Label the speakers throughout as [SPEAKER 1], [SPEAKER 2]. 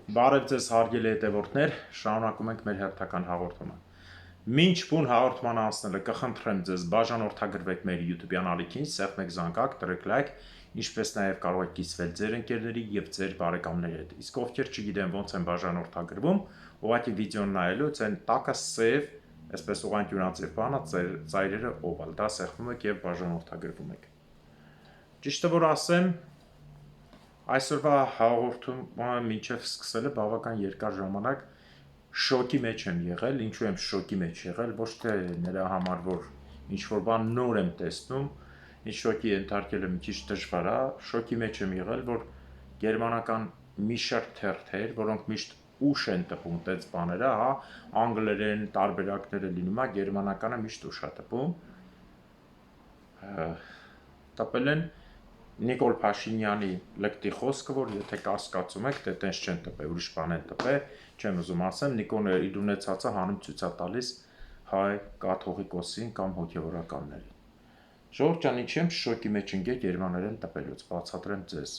[SPEAKER 1] Բարև ձեզ հարգելի հետևորդներ, շարունակում ենք մեր հերթական հաղորդումը։ Մինչ բուն հաղորդման անցնելը կխնդրեմ ձեզ բաժանորդագրվեք մեր YouTube-յան ալիքին, սեղմեք զանգակ, դրեք լայք, ինչպես նաև կարող եք կիսվել ձեր ընկերների եւ ձեր բարեկամների հետ։ Իսկ ովքեր չգիտեն ոնց են բաժանորդագրվում, ուղղակի վիդեոն նայելուց այն տակը save, այսպես ուղղանկյունաձև բանը, ծայրերը oval, դա սեղմում եք եւ բաժանորդագրվում եք։ Ճիշտը որ ասեմ, այսօրվա հաղորդումը մինչև սկսելը բավական երկար ժամանակ շոկի մեջ եմ եղել, ինչու եմ շոկի մեջ եղել, ոչ թե նրա համար, որ ինչ-որ բան նոր եմ տեսնում, ինչ շոկի ենթարկելը մի քիչ դժվար է, շոկի մեջ եմ եղել, որ գերմանական մի շարք թերթեր, որոնք միշտ ուշ են տպում տենց բաները, հա, անգլերեն տարբերակները լինում է, գերմանականը միշտ ուշ է տպում, տպել են Նիկոլ Փաշինյանի լկտի խոսքը, որ եթե կասկածում եք, թե տենց չեն տպել, ուրիշ բան են տպել, չեմ ուզում ասեմ, Նիկոն իր ունեցածը հանուն ցույց է տալիս հայ կաթողիկոսին կամ հոգևորականներին։ Ժողովուրդ ջան, ինչի եմ շոկի մեջ ընկել գերմաներեն տպելուց, բացատրեմ ձեզ։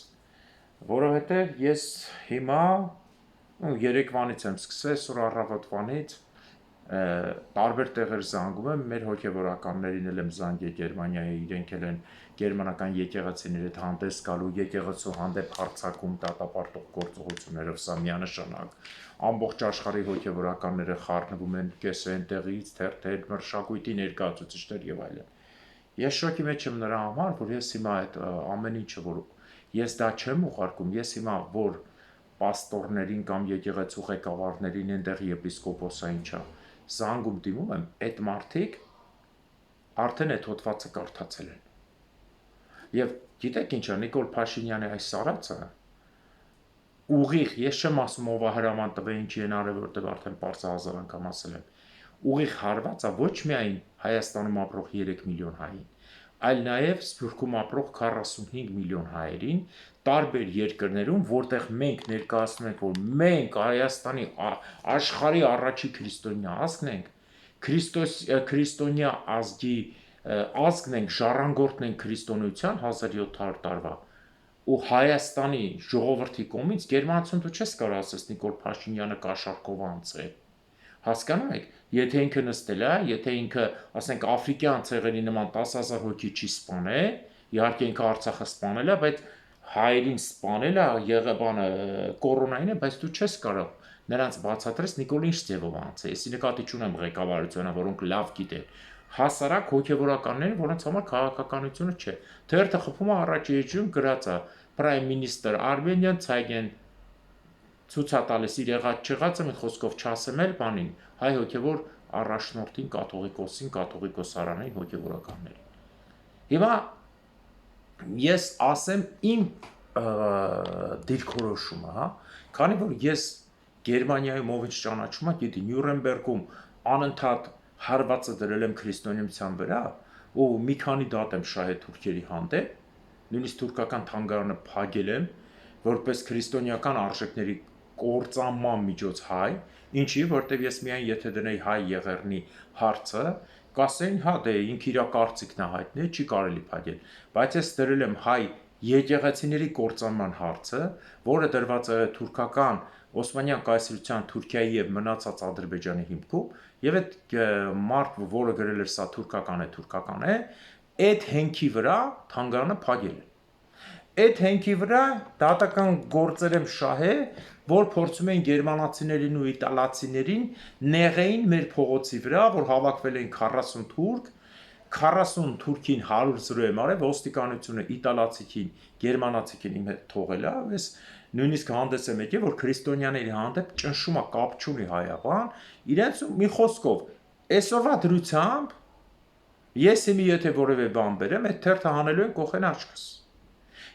[SPEAKER 1] Որովհետև ես հիմա երեկվանից եմ սկսել, այսօր առավոտվանից տարբեր տեղեր զանգում եմ, մեր հոգևորականներին էլ եմ զանգել Գերմանիայի, իրենք էլ են գերմանական եկեղեցիների հետ հանդես գալու, եկեղեցու հանդեպ հարձակում դատապարտող գործողություններով, սա միանշանակ, ամբողջ աշխարհի հոգևորականները խառնվում են կես այնտեղից, թերթեր, մշակույթի ներկայացուցիչներ եւ այլն։ Ես շոկի մեջ եմ նրա համար, որ ես հիմա այդ ամեն ինչը, որ ես դա չեմ ուղարկում, ես հիմա որ պաստորներին կամ եկեղեցու ղեկավարներին, այնտեղի եպիսկոպոսային չա զանգում դիմում եմ, այդ մարդիկ արդեն այդ հոդվածը կարդացել են։ Եվ գիտեք ինչ է, Նիկոլ Փաշինյանի այս արածը ուղիղ, ես չեմ ասում ով հրաման տվե ինչի են արել, որտեղ արդեն պարզ հազար անգամ ասել եմ, ուղիղ հարված է ոչ միայն Հայաստանում ապրող 3 միլիոն հային, այլ նաև Սփյուռքում ապրող 45 միլիոն հայերին, տարբեր երկրներում, որտեղ մենք ներկայացնում ենք, որ մենք Հայաստանի աշխարհի առաջի քրիստոնյա ազգն ենք, քրիստոնյա ազգի ազգն ենք, ժառանգորդն ենք քրիստոնեության 1700 տարվա, ու Հայաստանի ժողովրդի կողմից գերմանացուն դու չես կարող ասես Նիկոլ Փաշինյանը կաշառքով անցել։ Հասկանում եք, եթե ինքը նստել է, եթե ինքը, ասենք, աֆրիկյան ցեղերի նման 10,000 հոգի չի սպանել, իհարկե ինքը Արցախը սպանել է, բայց հայերին սպանել է, եղեբանը կորոնային է, բայց դու չես կարող նրանց բացատրես Նիկոլ ինչ ձևով անցել։ Ես նկատի չունեմ ղեկավարությունը, որոնք լավ գիտեն։ Հասարակ հոգևորականները, որոնց համար քաղաքականությունը չէ։ Թերթը խփում է առաջի էջում գրած է Prime Minister Armenian Zeigen ցուցատալիս իր եղած չեղածը մի խոսքով չասեմ էլ բանին, հայ հոգևոր առաջնորդին, կաթողիկոսին, կաթողիկոսարանային հոգևորականներին։ Հիմա ես ասեմ իմ դիրքորոշումը, հա, քանի որ ես Գերմանիայում ով ինչ ճանաչում ա, գիտի Նյուրնբերգում անընդհատ հարվածը դրել եմ քրիստոնեության վրա, ու մի քանի դատ եմ շահել թուրքերի հանդեպ, նույնիսկ թուրքական թանգարանը փակել եմ, որպես քրիստոնեական արժեքների կործանման միջոց հայ, ինչի, որտեվ ես միայն եթե դնեի հայ եղեռնի հարցը, կասեին, հա դե ինքը իր կարծիքն է հայտնել, չի կարելի փակել, բայց ես դրել եմ հայ եկեղեցիների կործանման հարցը, որը դրված է թուրքական Օսմանյան կայսրության Թուրքիայի եւ մնացած Ադրբեջանի հիմքում, եւ այդ մարդ, որը գրել էր սա թուրքական է, այդ հենքի վրա թանգարանը փակել է։ Այդ հենքի վրա դատական գործեր եմ շահել, որ փորձում էին գերմանացիներին ու իտալացիներին նեղեին մեր փողոցի վրա, որ հավաքվել էին 40 թուրք, 40 թուրքին 100 եմ արել, ոստիկանությունը իտալացիքին, գերմանացիքին իմ հետ թողել է, ես նույնիսկ հանդես եմ եկել, որ քրիստոնյաների հանդեպ ճնշումը կապ չունի հայաբան, իրենց մի խոսքով, այսօրվա դրությամբ ես իմի եթե որևէ բան բերեմ, այդ թերթը հանելու են կողեն աչքս։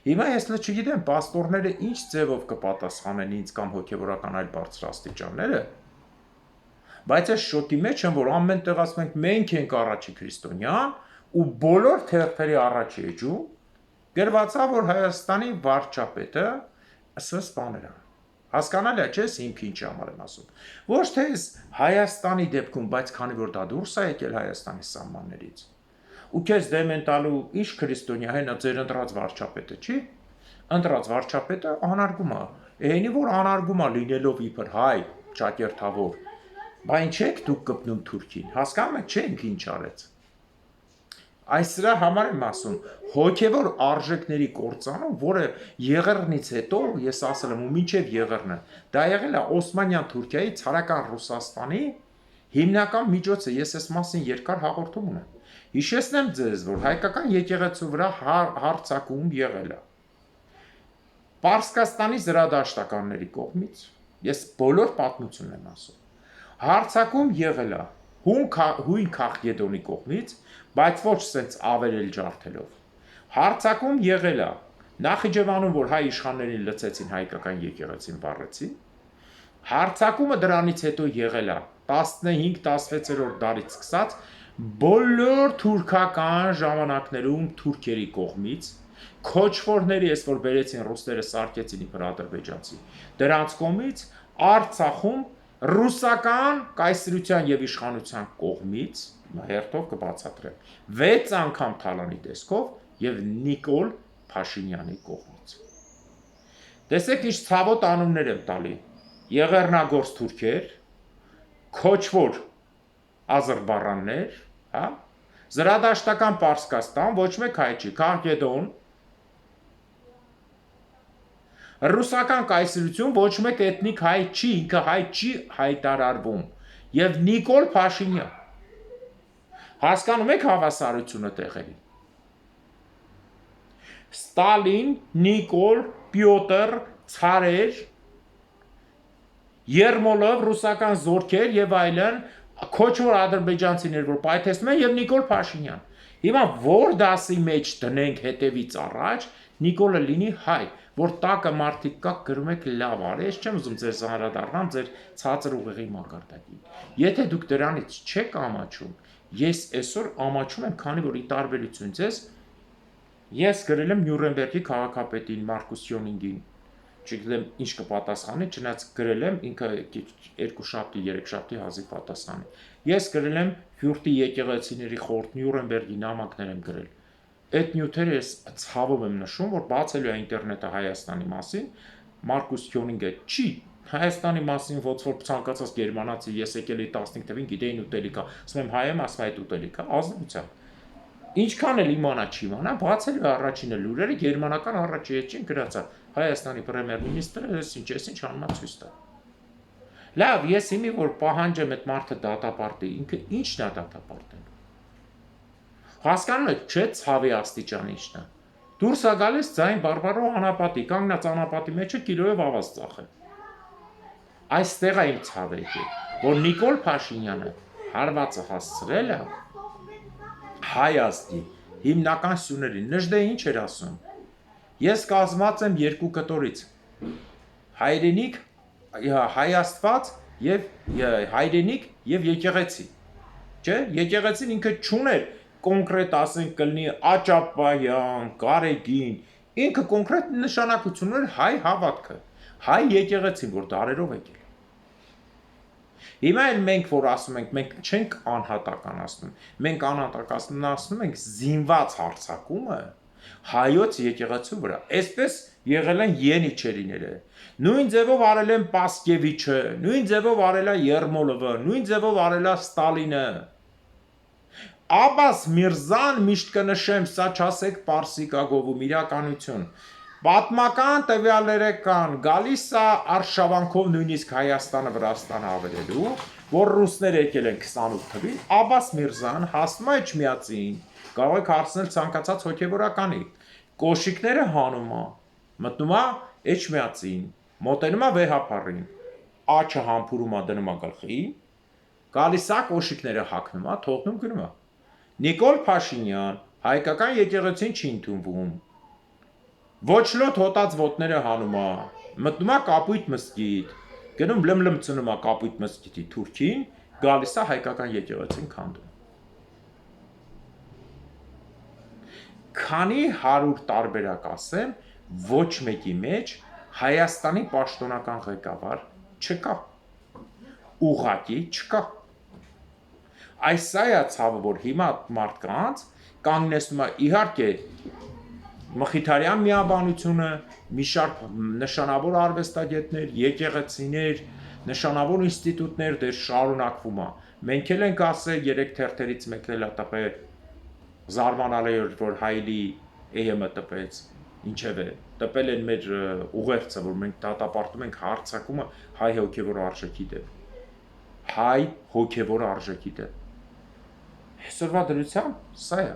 [SPEAKER 1] Հիմա ես չգիտեմ, պաստորները ինչ ձևով կպատասխանեն ինձ կամ հոգևորական այլ բարձրաստիճանները, բայց ես շոկի մեջ եմ, որ ամեն տեղ ասում ենք մենք ենք առաջի քրիստոնյան ու բոլոր թերթերի առաջի էջում գրված է, որ Հայաստանի վարչապետը սպանել է։ Հասկանալի է, չէ՞, ինքը ինչ համար եմ ասում։ Ոչ թե Հայաստանի դեպքում, բայց քանի որ դա դուրս է եկել Հայաստանի սահմաններից։ Ու քեզ դեմ են տալու ինչ քրիստոնյա հենա ձեր ընտրած վարչապետը, չի։ Ընտրած վարչապետը անարգում է։ Էնի որ անարգում է լինելով իբր հայ, ճակերտավոր, բա ինչ եք դուք կպնում Թուրքին, հասկանում եք չէ ինքը ինչ արեց։ Այս սրա համար եմ ասում, հոգևոր արժեքների կործանում, որը Եղեռնից հետո, ես ասել եմ, ու մինչև Եղեռնը, դա եղել է Օսմանյան Թուրքիայի ցարական Ռուսաստանի հիմնական միջոցը, ես այս մասին երկար հաղորդում ունեմ։ Հիշեցնեմ ձեզ, որ հայկական եկեղեցու վրա հարձակում եղել է Պարսկաստանի զրադաշտականների կողմից, ես բոլոր պատմությունն եմ ասում, հարձակում եղել է հույն Քաղգեդոնի կողմից, բայց ոչ սենց ավերել ջարդելով, հարձակում եղել է Նախիջևանում, որ հայ իշխաններին լցեցին հայկական եկեղեցին վառեցին, հարձակումը դրանից հետո եղել է 15-16-րդ դարից սկսած բոլոր թուրքական ժամանակներում թուրքերի կողմից, քոչվորների, ես որ բերեցին ռուսները սարքեցին իբր ադրբեջանցի, դրանց կողմից Արցախում ռուսական կայսրության եւ իշխանության կողմից, հերթով կբացատրեմ, 6 անգամ Թալանի տեսքով եւ Նիկոլ Փաշինյանի կողմից։ Տեսեք ինչ ցավոտ անուններ եմ տալի, եղեռնագործ թուրքեր, քոչվոր ազերբայաններ, հա, զրադաշտական Պարսկաստան, ոչ մեկ հայ չի, Քաղգեդոն, ռուսական կայսրություն, ոչ մեկ էթնիկ հայ չի, ինքը հայ չի հայտարարվում, եւ Նիկոլ Փաշինյան, հասկանում եք հավասարությունը տեղերի։ Ստալին, Նիկոլ, Պյոտր, ցարեր, Երմոլով, ռուսական զորքեր եւ այլն, քոչվոր ադրբեջանցիներ, որ պայթեցնում են եւ Նիկոլ Փաշինյան։ Հիմա որ դասի մեջ դնենք հետևից առաջ, Նիկոլը լինի հայ, որ տակը մարդիկ կա գրում եք լավ արի, ես չեմ ուզում ձեզ անդրադառնամ ձեր ցածր ուղեղի մակարդակին։ Եթե դուք դրանից չեք ամաչում, ես այսօր ամաչում եմ, քանի որ ի տարբերություն ձեզ, ես գրել եմ Նյուրնբերգի քաղաքապետին Մարկուս Յոնինգին, չգիտեմ ինչ կպատասխանի, չնայած գրել եմ, ինքը 2 շաբթի, 3 շաբթի հազիվ պատասխանի։ Ես գրել եմ Ֆյուրտի եկեղեցիների խորհուրդ Նյուրնբերգի նամակներ եմ գրել։ Այդ նյութերը ես ցավով եմ նշում, որ բացելու է ինտերնետը Հայաստանի մասին, Մարկուս Յոնինգը չի Հայաստանի մասին ոնց որ ցանկացած գերմանացի, ես եկել էի 15 թվին, գիտեին ուտելիքա, ասում եմ հայ եմ, ասում այդ ուտելիքա, ազնվությամբ։ Ինչքան էլ իմանա չիմանա, բացելու է առաջինը լուրերը գերմանական առաջի էջին գրած է Հայաստանի պրեմիեր-մինիստրը, ես ինչ անում է ցույց տա։ Լավ, ես իմի որ պահանջեմ այդ մարդը դատապարտի, ինքը ի՞նչն է դատապարտել։ Հասկանում եք, չէ՞ ցավի աստիճան ի՞նչն է։ Դուրս է գալիս ձայն բարբարո անապատի, կանգնած անապատի մեջը կիլոյով ավազ ծախել։ Այստեղ է իմ ցավը եկել, որ Նիկոլ Փաշինյանը հարվածը հասցրել է հայ ազգի հիմնական սյուներին, Նժդեհը ինչ էր ասում, ես կազմած եմ երկու կտորից, հայրենիք, հայաստված և հայրենիք և եկեղեցի, չէ, եկեղեցին ինքը չուներ կոնկրետ ասենք կլնի Աճապահյան, Գարեգին, ինքը կոնկրետ նշանակություն ուներ հայ հավատքը, հայ եկեղեցին, որ դարերով եկել։ Հիմա էլ մենք որ ասում ենք, մենք չենք անհատականացնում, մենք անհատականացնում ենք զինված հարձակումը հայոց եկեղեցու վրա, այսպես եղել են Ենիչերիները, նույն ձևով արել են Պասկևիչը, նույն ձևով արել է Երմոլովը, նույն ձևով արել է Ստալինը։ Աբաս Միրզան միշտ կնշեմ, սա չասեք պարսիկագովում իրականություն։ Պատմական տվյալները կան, գալիս է արշավանքով նույնիսկ Հայաստանը Վրաստանը ավերելու, որ ռուսները եկել են 28 թվին, Աբաս Միրզան հասնում է Էջմիածին, կարող եք հարցնել ցանկացած հոգևորականի, կոշիկները հանում է, մտնում է Էջմիածին, մոտենում է Վեհափառին, աչը համբուրում է դնում է գլխի, գալիս է կոշիկները հագնում է, թողնում գնում է։ Նիկոլ Փաշինյան հայկական եկեղեցին չի ընդունվում։ Ոչ լոտ հոտած ոտները հանում է, մտնում է Կապույտ մզկիթ, գնում լմլմցնում է Կապույտ մզկիթի թուրքին, գալիս է հայկական եկեղեցին քանդում։ Քանի 100 տարբերակ ասեմ, ոչ մեկի մեջ Հայաստանի պաշտոնական ղեկավար չկա, ուղղակի չկա։ Այս սա է ցավը, որ հիմա մարդկանց կանգնեցնում է իհարկե Մխիթարյան միաբանությունը, մի շարք նշանավոր արվեստագետներ, եկեղեցիներ, նշանավոր ինստիտուտներ դեր շարունակվում է։ Մենք էլ ենք ասել 3 թերթերից մեկն էլ ատապե զարմանալ է որ հայլի EM-ը տպեց, ինչև է, տպել են մեր ուղերձը, որ մենք դատապարտում ենք հարձակումը հայ հոգևոր արժեքի դեմ, հայ հոգևոր արժեքի դեմ։ Այսօրվա դրությամբ սա է,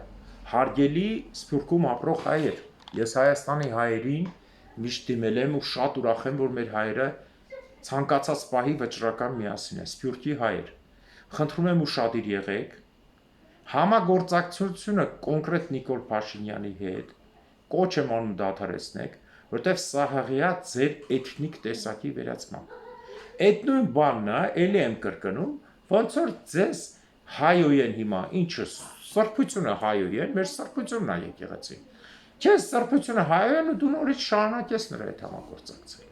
[SPEAKER 1] հարգելի Սփյուռքում ապրող հայեր, ես Հայաստանի հայերին միշտ դիմել եմ ու շատ ուրախ եմ, որ մեր հայերը ցանկացած պահի վճռական միասին է, Սփյուռքի հայեր, խնդրում եմ ուշադիր եղեք, համագործակցությունը կոնկրետ Նիկոլ Փաշինյանի հետ կոչ եմ անում դադարեցնեք, որտեվ սա հղիա ձեր էթնիկ տեսակի վերացման։ Այդ նույն բանն է, ելի եմ կրկնում, ոնց որ ձեզ հայոյեն հիմա, ինչը սրբությունը հայոյեն, մեր սրբությունն է եկեղեցին։ Քեզ սրբությունը հայոյեն ու դու նորից շարունակես նրա հետ համագործակցել։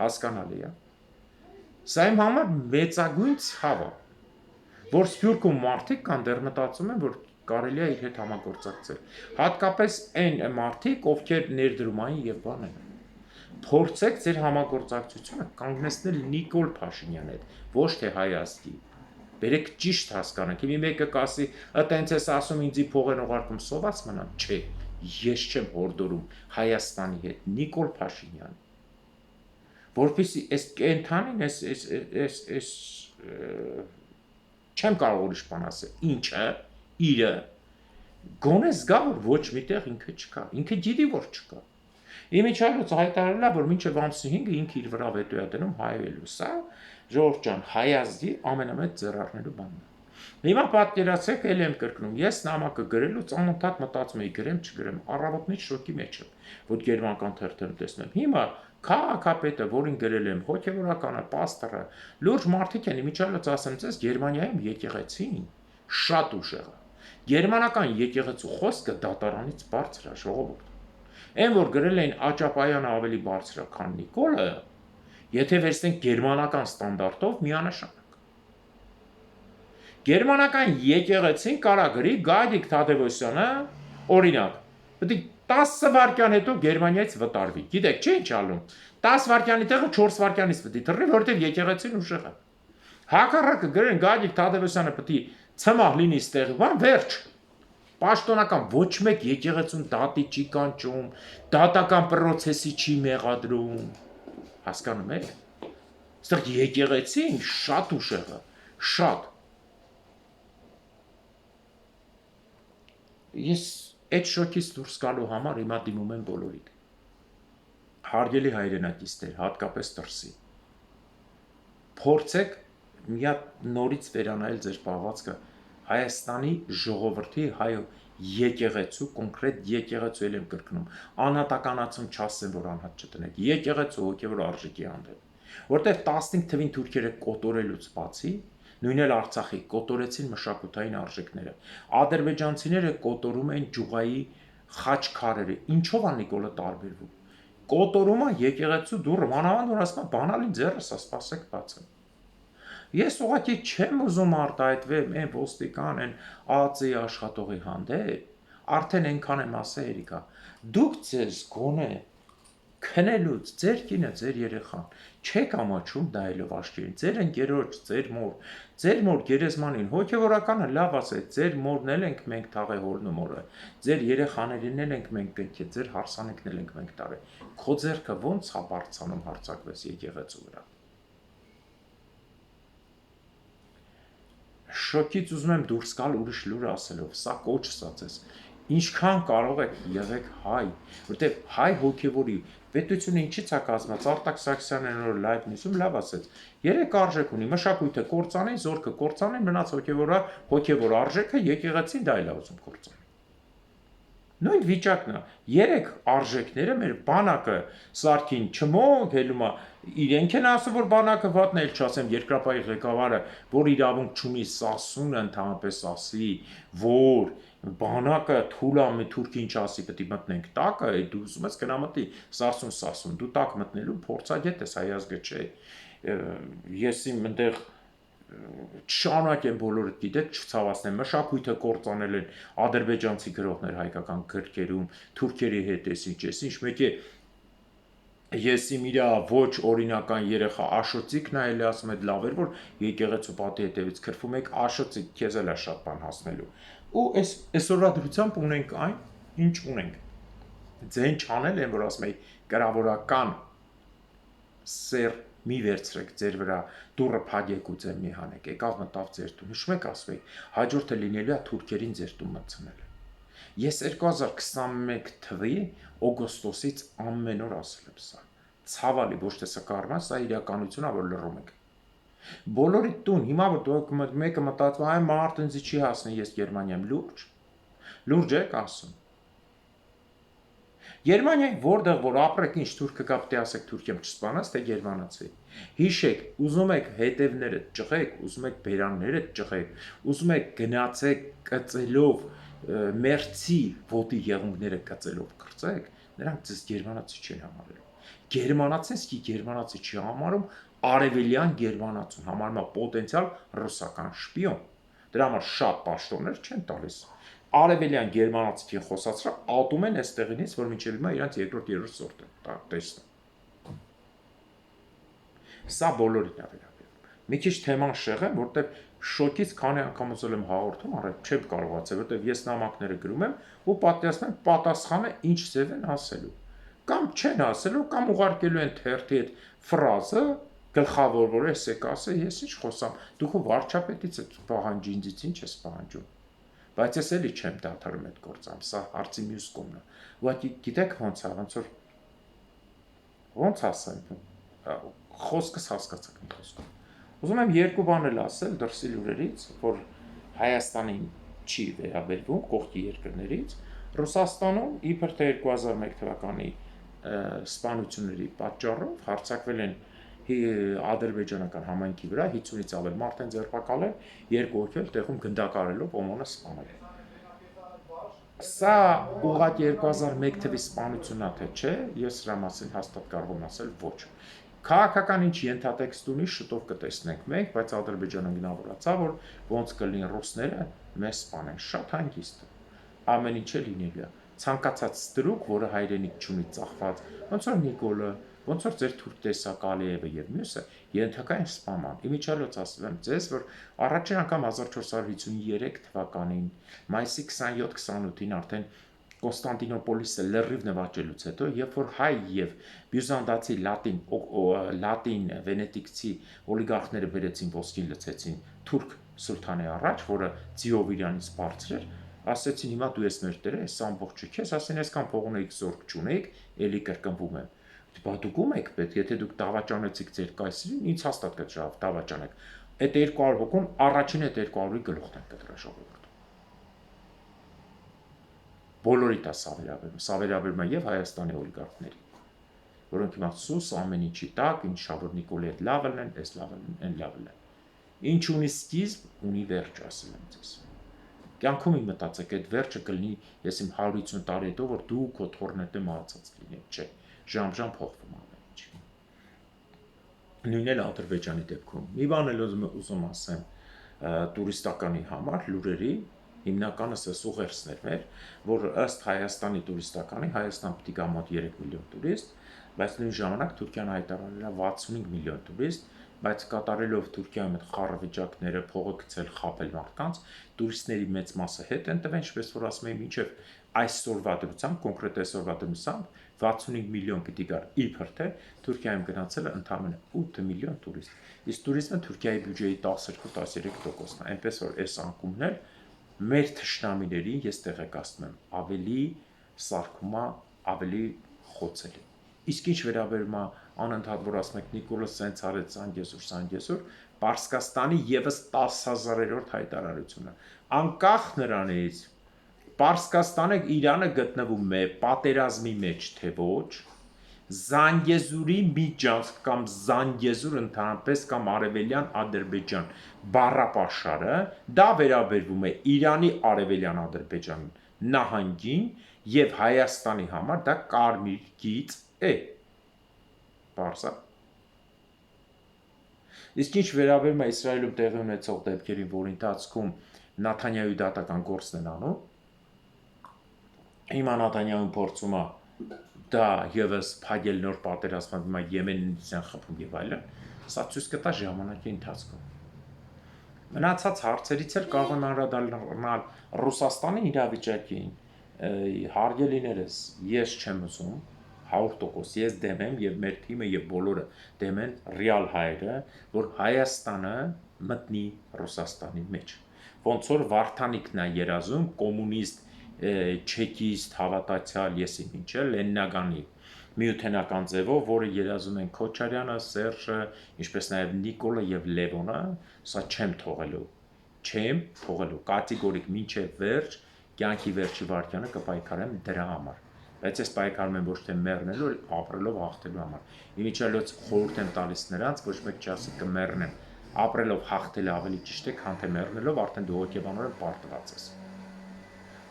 [SPEAKER 1] Հասկանալի է։ Սա իմ համար մեծագույն ցավ է, որ Սփյուռքում մարդիկ կան դեռ մտածում են, որ կարելի է իր հետ համագործակցել։ Հատկապես այն մարդիկ, ովքեր ներդրումային եւ բան են։ Փորձեք ձեր համագործակցությունը կանգնեցնել Նիկոլ Փաշինյանի հետ, ոչ թե հայ ազգի։ Բերեք ճիշտ հասկանանք։ Մի մեկը կասի, «Ըտենց էս ասում ինձի փող են ուղարկում, սոված մնամ»։ Չէ, ես չեմ հորդորում Հայաստանի հետ Նիկոլ Փաշինյան։ Որպեսզի այս կենթանին այս չեմ կարող ուրիշ բան ասել, ինչը, իրը, գոնե զգա, որ ոչ միտեղ ինքը չկա, ինքը գիտի, որ չկա։ Իմիջիայլոց հայտարարել է, որ մինչև ամսի 5-ը ինքը իր վրա վետո է դնում հայելու, սա ժողովուրդ ջան, հայ ազգի ամենամեծ ձեռարնելու բանն է։ Հիմա պատկերացրեք, ել եմ կրկնում, ես նամակը գրելուց անընդհատ մտածում էի գրեմ, չգրեմ, առավոտից շոկի մեջ եմ, որ գերմանական թերթերում տեսնեմ։ Հիմա քաղաքապետը, որին գրել եմ, հոգևորականը, պաստորը, լուրջ մարդիկ են, իմիջիայլոց ասեմ ձեզ, Գերմանիայում եկեղեցին շատ ուժեղ է։ Գերմանական եկեղեցու խոսքը դատարանից բարձր է, ժողովուրդ։ Այն որ գրել էին Աճապայանը ավելի բարձր է, քան Նիկոլը, եթե վերցնենք գերմանական ստանդարտով միանշանակ։ Գերմանական եկեղեցին կարա գրի Գայդիկ Թադևոսյանը, օրինակ, պետք է 10 վայրկյան հետո Գերմանիայից վտարվի։ Գիտեք, չէ՞ ինչ ալում։ 10 վայրկյանի տեղը 4 վայրկյանից պետք է թռի, որովհետև եկեղեցին ուժեղ է։ Հակառակը գրեն Գայդիկ Թադևոսյանը պետք է ցմահ լինի ստեղ, բան վերջ։ Պաշտոնական ոչ մեկ եկեղեցուն դատի չի կանչում, դատական պրոցեսի չի մեղադրում։ Հասկանում եք։ Այստեղ եկեղեցին շատ ուժեղ է, շատ։ Ես այդ շոկից դուրս գալու համար հիմա դիմում եմ բոլորիդ։ Հարգելի հայրենակիցներ, հատկապես դրսի։ Փորձեք մի հատ նորից վերանայել ձեր պահվածքը Հայաստանի ժողովրդի հայ եկեղեցու, կոնկրետ եկեղեցու եմ կրկնում, անհատականացում չասեմ, որ անհատ չտնեք, եկեղեցու հոգևոր արժեքի հանդեպ, որտեղ 15 թվին թուրքերը կոտորելուց բացի, նույն էլ Արցախի կոտորեցին մշակութային արժեքները, ադրբեջանցիները կոտորում են ջուղայի խաչքարերը, ինչով է Նիկոլը տարբերվում, կոտորում է եկեղեցու դուռը, մանավանդ որ ասում բանալին ձեռս է, սպասեք բացեմ։ Ես ուղղակի չեմ ուզում արտահայտվեմ այն ոստիկան, այն ԱԱԾ-ի աշխատողի հանդեպ, արդեն այնքան եմ ասել Երիկա, դուք ձեզ գոնե քնելուց ձեր կինը, ձեր երեխան, չեք ամաչում նայելով աչքերին, ձեր ընկերոջ, ձեր մոր գերեզմանին, հոգևորականը լավ ասեց, ձեր մորն էլ ենք մենք թաղել հորնումորը, ձեր երեխաներին էլ ենք մենք կնքել, ձեր հարսանիքն էլ ենք մենք տարել, քո ձեռքը ո՞նց է բարձանում հարձակվես եկեղեցու վրա։ Շոկից ուզում եմ դուրս գալ ուրիշ լուր ասելով, սա կոչ ասած, ինչքան կարող եք եղեք հայ, որտեղ հայ հոգևորի պետությունը ինչից է կազմված, Արտակ Սարգսյանն նոր լայվ նյութում լավ ասեց, 3 արժեք ունի, մշակույթը կործանեն, զորքը կործանեն, մնաց հոգևոր արժեքը եկեղեցին դա էլ է ուզում կործանել։ Նույն վիճակն է, 3 արժեքները մեր բանակը սարքին չմոք հելումա, իրենք են ասում, որ բանակը վատն էլ չասեմ, երկրապահի ղեկավարը, որ իրավունք չունի Սասունը ընդհանրապես ասի, որ բանակը թուլամի թուրքին չասի, պետք է մտնենք տակը, դու ուզում ես գնա մտի Սասուն, դու տակ մտնելու փորձագետ ես, հայ ազգը չէ, ես իմ այնտեղ շարունակ են բոլորը գիտեք չցավացնեն, մշակույթը կործանել են ադրբեջանցի գրողներ հայկական գրքերում, թուրքերի հետ ինչ, մեկ է ես իմ իրա ոչ օրինական երեխա Աշոտիկ նայել ասում եմ լավ էր որ եկեղեցու պատի հետևից քրվում եք Աշոտիկ քեզ էլ է շատ բան հասնելու ու այսօրվա դրությամբ ունենք այն ինչ ունենք ձեն չանել են որ ասում եմ կրավորական սեր մի վերցրեք ձեր վրա դուրը փակեք ու ձեր մի հանեք եկավ մտավ ձեր տուն հիշում եք ասում եք հաջորդը լինելու է թուրքերին ձեր տուն մտցնել ես 2021 թվի օգոստոսից ամեն օր ասել եմ սա ցավալի ոչ թե սկարմա սա իրականությունն է որ լռում եք բոլորի տուն հիմա որ դուք մեկը մտածում այ մարդ ինձ չի հասնի ես Գերմանիայում լուրջ եք ասում Գերմանիայի որտեղ որ ապրեք ինչ թուրքը կա պետք է ասեք Թուրքիայում չսպանած թե գերմանացի հիշեք ուզում եք հետևները ճղեք ուզում եք բերանները ճղեք ուզում եք գնացեք կծելով մերցի ոտի եղունգները կծելով կրծեք նրանք ձեզ գերմանացի չեն համարելու գերմանացին սկի գերմանացի չի համարում արևելյան գերմանացուն համարում է պոտենցիալ ռուսական շպիոն դրա համար շատ պաշտոններ չեն տալիս արևելյան գերմանացիքին խոսացրա ատում են այստեղինից որ մինչև հիմա իրանց երկրորդ երրորդ սորտ է տեսնում սա բոլորին է վերաբերում մի քիչ թեման շեղեմ որտեղ շոկից քանի անգամ ուզել եմ հաղորդում առայժմ չեմ կարողացել որտեղ ես նամակները գրում եմ ու պատասխանում եմ պատասխանը ինչ ձև են ասելու կամ չեն ասելու կամ ուղարկելու են թերթի հետ ֆրազը գլխավոր որ էս եք ասել ես ինչ խոսամ դուք վարչապետից եք պահանջի ինձից ինչ ես պահանջում բայց ես էլի չեմ դադարում այդ գործամ, սա հարցի մյուս կողմն է։ Ուղղակի գիտեք ոնց ասեմ, խոսքս հասկացաք իմ խոսքը։ Ուզում եմ երկու բան էլ ասել դրսի լուրերից, որ Հայաստանին չի վերաբերվում կողքի երկրներից, Ռուսաստանում իբր թե 2001 թվականի սպանությունների պատճառով հարձակվել են ադրբեջանական համայնքի վրա 50-ից ավել մարդ են ձերբակալել, երկու հոգի էլ տեղում գնդակարելով օմոնը սպանել։ Սա ուղղակի 2001 թվի սպանությունն է թե չէ, ես սրա մասին հաստատ կարող եմ ասել ոչ։ Քաղաքական ինչ ենթատեքստ ունի, շուտով կտեսնենք մենք, բայց Ադրբեջանը գնահատացավ, որ ոնց կլինեն ռուսները մեզ սպանեն, շատ հանգիստ։ Ամեն ինչ է լինելու է։ Ցանկացած ստրուկ, որը հայրենիք չունի ծախված, ոնց որ Նիկոլը Ոնց որ ձեր թուրք տեսակ Ալիևը եւ մյուսը ենթակա են սպաման։ Իմիջիալոց ասում եմ ձեզ, որ առաջին անգամ 1453 թվականին մայիսի 27-28-ին արդեն Կոնստանտինոպոլիսը լրիվ նվաճելուց հետո, երբ որ հայ եւ բյուզանդացի լատին վենետիկցի օլիգարխները բերեցին ոսկին լցեցին թուրք սուլթանի առաջ, որը ձիով իրանից բարձր էր, ասեցին հիմա դու ես մեր տերը, այս ամբողջը քեզ, ասեն այսքան փող ունեիք զորք չունեիք, էլի կրկնվում եմ Բա դուք ում եք պետք, եթե դուք դավաճանեցիք ձեր կայսրին, ինձ հաստատ կտրավ դավաճանեք։ Այդ 200 հոգուն առաջին այդ 200-ի գլուխն են կտրել ժողովուրդ։ Բոլորի դա սա վերաբերում է եւ Հայաստանի օլիգարխների, որոնք հիմա սուս ամեն ինչի տակ, ինչ շավոր Նիկոլի հետ լավն են, այս լավն են, այն լավն են։ Ինչ ունի սկիզբ, ունի վերջ, ասել եմ ձեզ։ Կյանքում իմ մտածեք, այդ վերջը կլինի, ես իմ 150 տարի հետո, որ դու քո թորնետը մահացած լինեք, չէ։ Ժամ փոխվում ամեն ինչ։ Նույնն էլ Ադրբեջանի դեպքում։ Մի բան էլ ուզում ասեմ տուրիստականի համար լուրերի հիմնականս էս ուղերձներ մեր, որ ըստ Հայաստանի տուրիստականի Հայաստան պիտի գա մոտ 3 միլիոն տուրիստ, բայց նույն ժամանակ Թուրքիան հայտարարել է 65 միլիոն տուրիստ, բայց կատարելով Թուրքիայում այդ խառը վիճակները փողը գցել խապել մարդկանց, տուրիստների մեծ մասը հետ են տվել, ինչպես որ ասում եմ, մինչև այսօրվա դրությամբ, կոնկրետ այսօրվա դրությամբ 65 միլիոն պիտի գար իբր թե Թուրքիայում գնացել է ընդամենը 8 միլիոն տուրիստ։ Իսկ տուրիզմը Թուրքիայի բյուջեի 12-13%-ն է, այնպես որ այս անկումն էլ մեր թշնամիներին ես տեղեկացնում եմ ավելի սարքումա, ավելի խոցելի։ Իսկ ինչ վերաբերում է անընդհատ որ ասում եք Նիկոլը սենց արեց Սանգեսուր, Պարսկաստանի եւս 10,000-րդ հայտարարությունը։ Անկախ նրանից Պարսկաստանը Իրանը գտնվում է պատերազմի մեջ թե ոչ, Զանգեզուրի միջանցք կամ Զանգեզուր ընդհանրապես կամ Արևելյան Ադրբեջան բառապաշարը դա վերաբերվում է Իրանի Արևելյան Ադրբեջան նահանգին եւ Հայաստանի համար դա կարմիր գիծ է։ Պարզա։ Իսկ ինչ վերաբերում է Իսրայելում տեղի ունեցող դեպքերին, որ ընթացքում Նաթանյահուի դատական գործն են անում, հիմա Նաթանյահուն փորձում է դա եւս փակել նոր պատերազմը, հիմա Եմենից են խփում եւ այլն, սա ցույց կտա ժամանակի ընթացքում։ Մնացած հարցերից էլ կարող եմ անդրադառնալ Ռուսաստանի իրավիճակին, հարգելիներս, ես չեմ ուզում 100% ես դեմ եմ եւ մեր թիմը եւ բոլորը դեմ են ռեալ հայերը, որ Հայաստանը մտնի Ռուսաստանի մեջ։ Ոնց որ Վարդանիկն է երազում կոմունիստ, չեկիստ, հավատացյալ, եսի ինչը Լենինագանի միութենական ձևով, որը երազում են Քոչարյանը, Սերժը, ինչպես նաև Նիկոլը եւ Լևոնը, սա չեմ թողելու։ Չեմ թողելու կատեգորիկ մինչև վերջ, կյանքի վերջի վայրկյանը կպայքարեմ դրա համար։ Բայց ես պայքարում եմ ոչ թե մեռնելու, այլ ապրելով հաղթելու համար։ Իմիջիալոց խորհուրդ եմ տալիս նրանց, ոչ մեկ չասի կմեռնեմ։ Ապրելով հաղթելը ավելի ճիշտ է, քան թե մեռնելով արդեն դու հոգեբանորեն պարտված ես։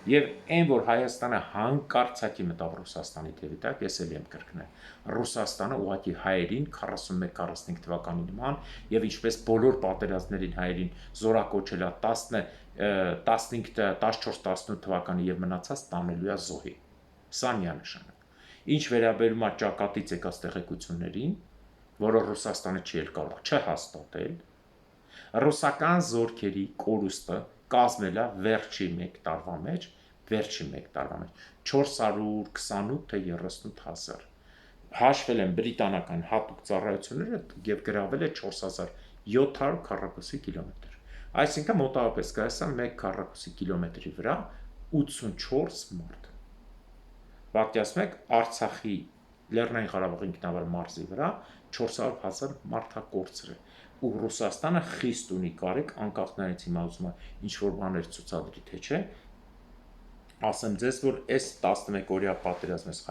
[SPEAKER 1] Եվ այն, որ Հայաստանը հանկարծակի մտավ Ռուսաստանի թևի տակ, ես էլ եմ կրկնել։ Ռուսաստանը ուղղակի հայերին 41-45 թվականի նման եւ ինչպես բոլոր պատերազմներին հայերին զորակոչել է 14-18 թվականի եւ մնացած տանելու է զոհի։ Սա միանշանակ։ Ինչ վերաբերում է ճակատից եկած տեղեկություններին, որը Ռուսաստանը չի էլ կարող չհաստատել, ռուսական զորքերի կորուստը կազմել է վերջի 1 տարվա մեջ 428 թե 38 հազար։ Հաշվել են բրիտանական հատուկ ծառայությունները եւ գրավել է 4700 քառակուսի կիլոմետր։ Այսինքն մոտավորապես կայացա 1 քառակուսի կիլոմետրի վրա 84 մարդ։ Պատկերացնեք Արցախի Լեռնային Ղարաբաղի ինքնավար մարզի վրա 400,000 մարդակորցր է։ Ու Ռուսաստանը խիստ ունի կարիք անկախ նրանից հիմա ուզում է ինչ-որ բաներ ցուցադրի, թե չէ, ասեմ ձեզ, որ այս 11-օրյա պատերազմის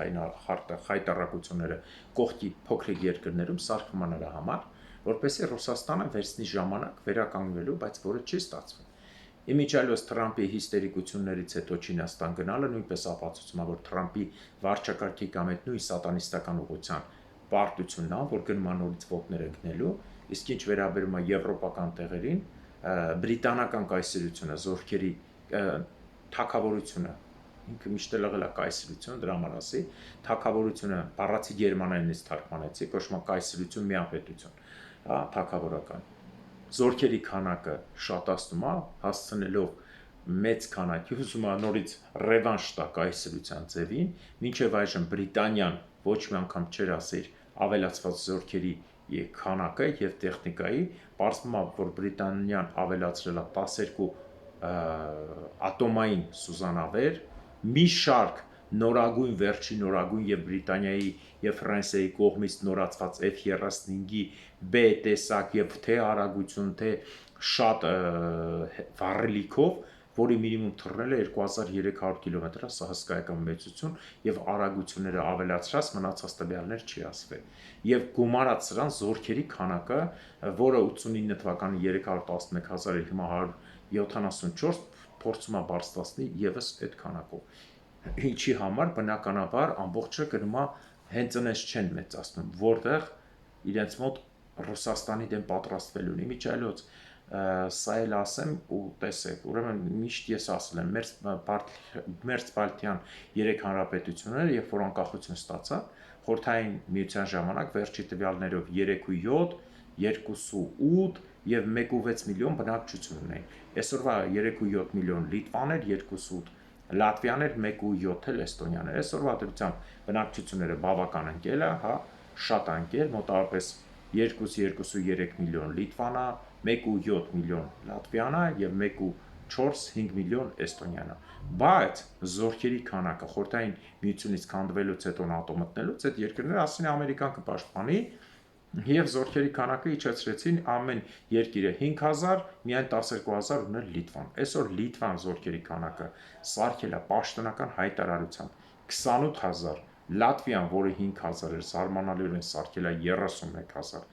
[SPEAKER 1] խայտառակությունները կողքի փոքրիկ երկրներում սարքում են նրա համար, որպեսզի Ռուսաստանը վերցնի ժամանակ վերականգնվելու, բայց որը չի ստացվում։ Իմիջիալոց Թրամփի հիստերիկություններից հետո Չինաստան գնալը նույնպես ապացուցում է, որ Թրամփի վարչակարգի կամ այդ նույն սատանիստական ուղղության պարտությունն է, որ գնում է նորից ոտներ ընկնելու, իսկ ինչ վերաբերում է եվրոպական տեղերին, բրիտանական կայսրությունը, զորքերի թագավորությունը, ինքը միշտ եղել է կայսրություն, դրա համար ասի, թագավորությունը բառացի գերմաներենից թարգմանեցի, կոչվում է կայսրություն, միապետություն, թագավորական։ Զորքերի քանակը շատացնում է, հասցնելով մեծ քանակի, ուզում է նորից ռևանշ տա կայսրության ձևին, մինչև այժմ Բրիտանիան ոչ մի անգամ չէր ասել ավելացված զորքերի քանակը եւ տեխնիկայի, պարզվում է, որ Բրիտանիան ավելացրել է 12 ատոմային սուզանավեր, մի շարք նորագույն, վերջի նորագույն եւ Բրիտանիայի եւ Ֆրանսիայի կողմից նորացված F-35-ի B տեսակ եւ թե արագություն, թե շատ վառելիքով, որի մինիմում թռնել է 2300 կիլոմետր, սա հսկայական մեծություն եւ արագությունները ավելացրած մնացած տվյալներ չի ասվել։ Եվ գումարած սրան զորքերի քանակը, որը 89 թվականի 311,000-ը հիմա 174 փորձում է բարձրացնել եւս այդ քանակով։ Ինչի համար բնականաբար ամբողջը գնում է հենց այնպես չեն մեծացնում, որտեղ իրենց մոտ Ռուսաստանի դեմ պատրաստվելուն իմիջիալոց սա էլ ասեմ ու տեսեք, ուրեմն միշտ ես ասել եմ Մերձ Բալթյան 3 հանրապետությունները, երբ որ անկախություն ստացա, խորհրդային միության ժամանակ վերջի տվյալներով 3.7, 2.8 եւ 1.6 միլիոն բնակչություն ունեն։ Այսօրվա 3.7 միլիոն Լիտվան էր, 2.8 Լատվիան էր, 1.7 էլ Էստոնիան էր։ Այսօրվա դրությամբ բնակչությունները բավական ընկել է, հա, շատ ընկել, մոտավորապես 2.3 միլիոն Լիտվանա, 1.7 միլիոն Լատվիանա եւ 1.4-5 միլիոն Էստոնիանա։ Բայց զորքերի քանակը խորհրդային միությունից քանդվելուց հետո ՆԱՏՕ մտնելուց այդ երկրները ասին Ամերիկան կպաշտպանի եւ զորքերի քանակը իջեցրեցին ամեն երկիրը 5000, միայն 12000 ուներ Լիտվան։ Այսօր Լիտվան զորքերի քանակը սարքել է պաշտոնական հայտարարությամբ 28000, Լատվիան, որը 5000 էր, զարմանալիորեն սարքել է 31000,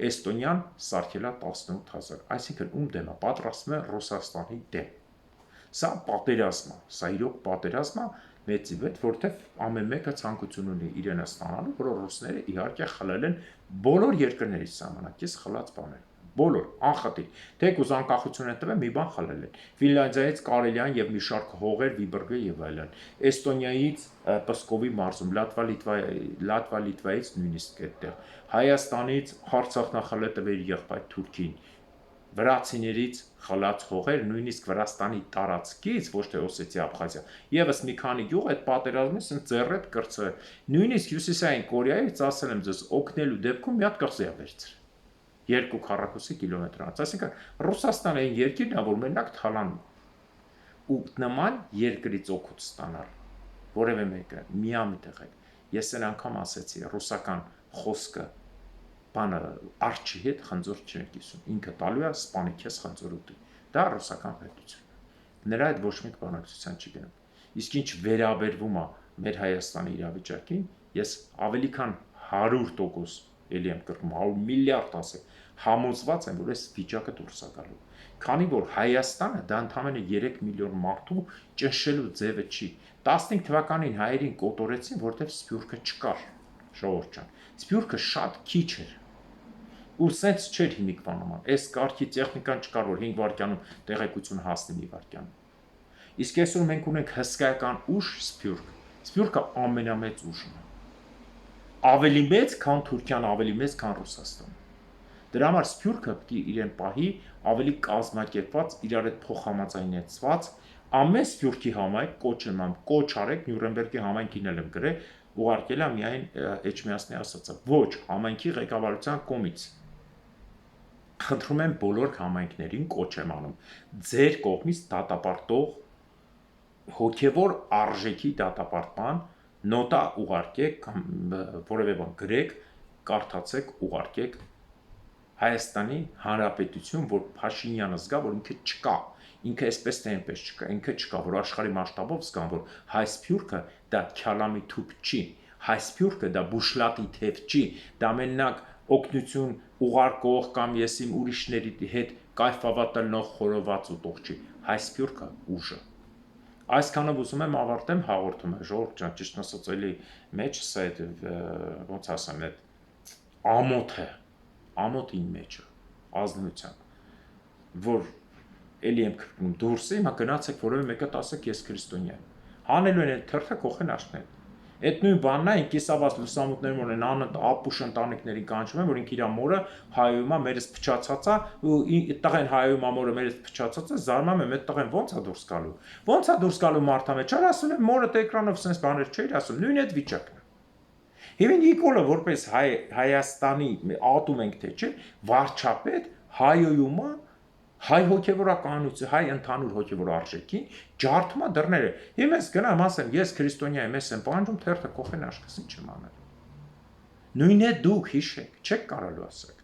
[SPEAKER 1] Էստոնիան սարքել է 18000, այսինքն ում դեմ է, պատրաստվում է Ռուսաստանի դեմ։ Սա պատերազմ է, սա իրոք պատերազմ է մեծի վրա, որտեղ ամեն մեկը ցանկություն ունի իրենը ստանալու, որ ռուսները իհարկե խլել են բոլոր երկրների ժամանակ, ես խլած բաներ, Բոլոր, անխտիր։ Թեկուզ անկախություն են տվել, մի բան խլել են։ Ֆինլանդիայից Կարելիան եւ մի շարք հողեր, Վիբուրգը եւ այլն։ Էստոնիայից Պսկովի մարզում, Լատվա-Լիտվայից նույնիսկ այդտեղ։ Հայաստանից Արցախն է խլել տվել եղբայր Թուրքին։ Վրացիներից խլած հողեր, նույնիսկ Վրաստանի տարածքից, ոչ թե Օսեթիա, Աբխազիա, եւս մի քանի գյուղ այդ պատերազմից են ձեռետ կրծել։ Նույնիսկ Հյուսիսային Կորեայից ասել եմ ձեզ, օգնելու դեպքում մի հատ կղզի է վերցրել։ 2 քառակուսի կիլոմետրանից, այսինքն Ռուսաստանը այն երկիրն է, որ մենակ թալանում ու նման երկրից օգուտ ստանալ որևէ մեկը միամիտ եղեք։ Ես այն անգամ ասեցի, ռուսական խոսքը բանը արջի հետ խնձոր չեն կիսում, ինքը տալու է սպանի քեզ խնձոր ուտի, դա ռուսական պետություն է, նրա այդ ոչ մի բանակցության չի գնում։ Իսկ ինչ վերաբերվում է մեր Հայաստանի իրավիճակին, ես ավելի քան 100%, էլի եմ կրկնում, 100 միլիարդ ասել, համոզված եմ, որ այս վիճակը դուրս է գալու, քանի որ Հայաստանը դա ընդամենը 3 միլիոն մարդու ճնշելու ձևը չի։ 15 թվականին հայերին կոտորեցին, որտեղ Սփյուռքը չկար, ժողովուրդ ջան, Սփյուռքը շատ քիչ էր։ Ու սենց չէր հիմիկվա նման, այս կարգի տեխնիկան չկար, որ 5 վայրկյանում տեղեկություն հասնի մի վայրկյանում։ Իսկ այսօր մենք ունենք հսկայական ուժ Սփյուռք, Սփյուռքը ամենամեծ ուժն է, ավելի մեծ, քան Թուրքիան, ավելի մեծ, քան Ռուսաստանը։ Դրա համար Սփյուռքը պետք է իրեն պահի ավելի կազմակերպված, իրար հետ փոխհամաձայնեցված, ամեն Սփյուռքի համայնք կոչեմ ամ, կոչ արեք, Նյուրնբերգի համայնքին էլ եմ գրել, ուղարկել է միայն Էջմիածնի ասածը, ոչ, համայնքի ղեկավարության կողմից։ Խնդրում եմ բոլոր համայնքներին կոչ եմ անում, ձեր կողմից դատապարտող հոգևոր արժեքի դատապարտման նոտա ուղարկեք, որևէ բան գրեք, կարդացեք, ուղարկեք Հայաստանի Հանրապետություն, որ Փաշինյանը զգա, որ ինքը չկա, ինքը այսպես թե այնպես չկա, ինքը չկա, որ աշխարհի մասշտաբով զգան, որ հայ Սփյուռքը դա քյալամի թուփ չի, հայ Սփյուռքը դա բուշլատի թև չի, դա մենակ օգնություն ուղարկող կամ ես իմ ուրիշների հետ կայֆավատելնող խորոված ուտող չի, հայ Սփյուռքը ուժը։ Այսքանով ուզում եմ ավարտեմ հաղորդումը, ժողովուրդ ջան, ճիշտ ասած, էլի մեջս այդ ոնց ասեմ, այդ ամոթ իմ մեջը, ազնվությամբ, որ էլի եմ կրկնում, դուրս է, հիմա գնացեք որևէ մեկը ասեք ես քրիստոնյա եմ, հանելու են այդ թերթը քոխեն աշխնել, այդ նույն բանն է, կիսավազ լուսամուտներում որ են անըտ ապուշ ընտանիքներին կանչում են, որ ինքը իր մորը հայոյում է, մերս փչացած է, ու տղեն հայոյում է, մորը մերս փչացած է, զարմանում եմ, այդ տղեն ոնց է դուրս գալու, ոնց է դուրս գալու մարդա մեջ, չար ասում եմ, մորը էկրանով sense բաներ չէր ասում, նույն այդ վիճակն է։ Հիմա Նիկոլը որպես Հայաստանի ատում ենք թե չէ, վարչապետ հայոյում է, հայ հոգևորականություն, հայ ընդհանուր հոգևոր արժեքին ջարդում է դռները։ Հիմա ես գնամ ասեմ, ես քրիստոնյա եմ, ես եմ պահանջում թերթը կողեն աշխս ինչ եմ անել։ Նույն է դուք հիշեք, չեք կարալու ասել։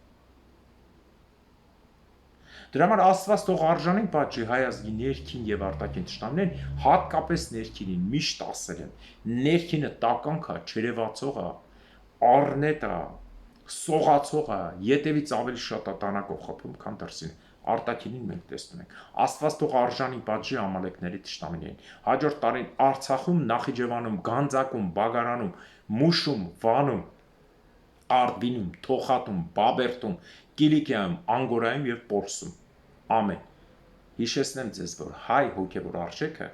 [SPEAKER 1] Դրա համար Աստված թող արժանին պատժի հայ ազգի ներքին եւ արտաքին թշնամիներին, հատկապես ներքինին, միշտ ասել եմ, ներքինը տականք է, չերևացող է, առնետ է, սողացող է, ետևից ավելի շատ է տանակով խփում, քան դրսին։ Արտաքինին մենք տեսնում ենք։ Աստված թող արժանին պատժի ամալեկների թշնամիներին։ Հաջորդ տարին Արցախում, Նախիջևանում, Գանձակում, Բագարանում, Մուշում, Վանում, Արդինում, Թոխատում, Բաբերտում, Կիլիկիայում, Անգորայում եւ Պորսում։ Ամեն։ Հիշեցնեմ ձեզ, որ հայ հոգևոր արժեքը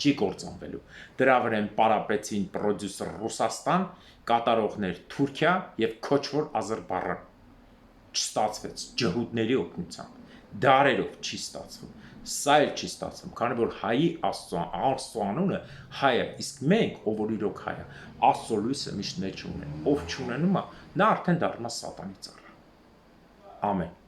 [SPEAKER 1] չի կործանվելու։ Դրա վրա են պարապեցին պրոդյուսեր Ռուսաստան, կատարողներ Թուրքիա եւ քոչվոր Ադրբեջան։ Չստացվեց ջհուդների օգնությամբ, դարերով չի ստացվում, սա էլ չի ստացվում, քանի որ հայի Աստծո անունը հայ է, իսկ մենք, ով որ իրոք հայ է, Աստծո լույսը միշտ մեջ ունեն, ով չունենում է, նա արդեն դառնա սատանի ծառա։ Ամեն։